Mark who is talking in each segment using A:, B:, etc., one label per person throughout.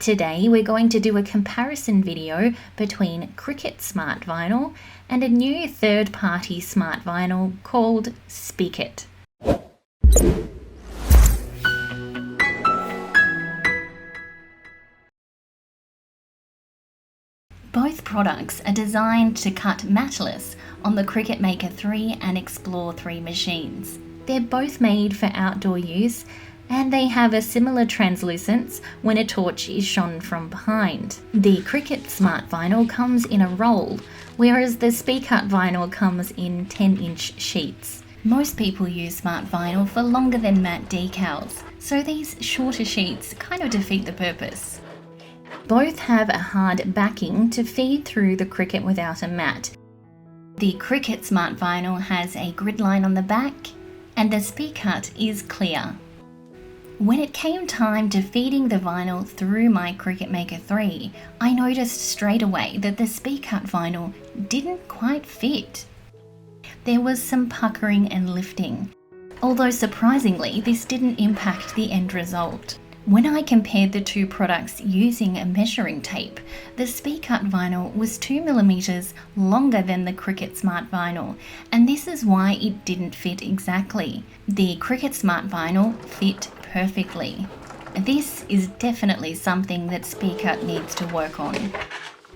A: Today we're going to do a comparison video between Cricut Smart Vinyl and a new third-party smart vinyl called Specut. Both products are designed to cut mattless on the Cricut Maker 3 and Explore 3 machines. They're both made for outdoor use, and they have a similar translucence when a torch is shone from behind. The Cricut Smart Vinyl comes in a roll, whereas the Specut Vinyl comes in 10-inch sheets. Most people use Smart Vinyl for longer than matte decals, so these shorter sheets kind of defeat the purpose. Both have a hard backing to feed through the Cricut without a mat. The Cricut Smart Vinyl has a grid line on the back, and the Specut is clear. When it came time to feeding the vinyl through my Cricut Maker 3, I noticed straight away that the Specut vinyl didn't quite fit. There was some puckering and lifting, although surprisingly this didn't impact the end result. When I compared the two products using a measuring tape, the Specut vinyl was 2mm longer than the Cricut Smart Vinyl, and this is why it didn't fit exactly. The Cricut Smart Vinyl fit perfectly. This is definitely something that Specut needs to work on.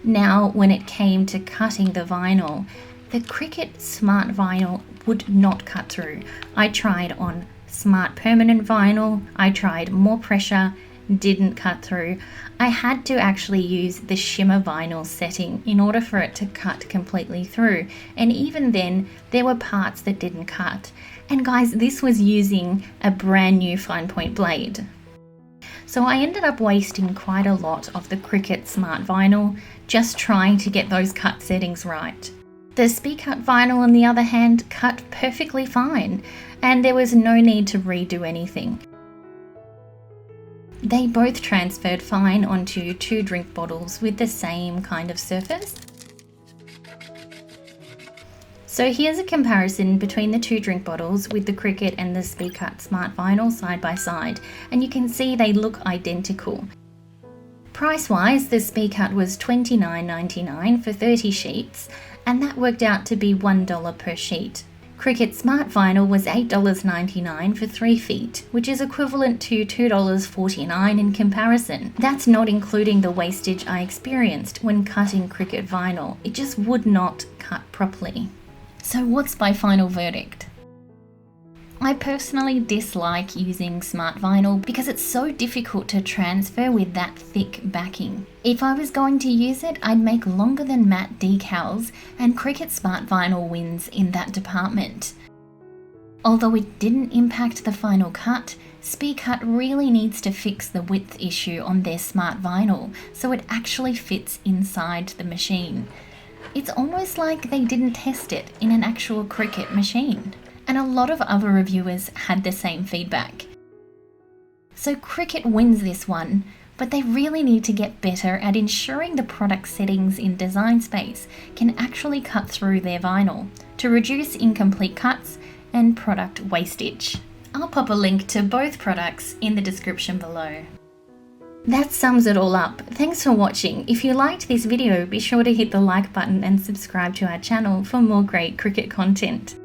A: Now, when it came to cutting the vinyl, the Cricut Smart Vinyl would not cut through. I tried on Smart Permanent Vinyl, I tried more pressure, didn't cut through. I had to actually use the shimmer vinyl setting in order for it to cut completely through, and even then there were parts that didn't cut. And guys, this was using a brand new fine point blade. So I ended up wasting quite a lot of the Cricut Smart Vinyl just trying to get those cut settings right. The Specut vinyl, on the other hand, cut perfectly fine, and there was no need to redo anything. They both transferred fine onto 2 drink bottles with the same kind of surface. So here's a comparison between the 2 drink bottles with the Cricut and the Specut Smart Vinyl side by side, and you can see they look identical. Price-wise, the Specut was $29.99 for 30 sheets, and that worked out to be $1 per sheet. Cricut Smart Vinyl was $8.99 for 3 feet, which is equivalent to $2.49 in comparison. That's not including the wastage I experienced when cutting Cricut vinyl. It just would not cut properly. So what's my final verdict? I personally dislike using Smart Vinyl because it's so difficult to transfer with that thick backing. If I was going to use it, I'd make longer than matte decals, and Cricut Smart Vinyl wins in that department. Although it didn't impact the final cut, Specut really needs to fix the width issue on their Smart Vinyl so it actually fits inside the machine. It's almost like they didn't test it in an actual Cricut machine. And a lot of other reviewers had the same feedback. So Cricut wins this one, but they really need to get better at ensuring the product settings in Design Space can actually cut through their vinyl to reduce incomplete cuts and product wastage. I'll pop a link to both products in the description below. That sums it all up. Thanks for watching. If you liked this video, be sure to hit the like button and subscribe to our channel for more great Cricut content.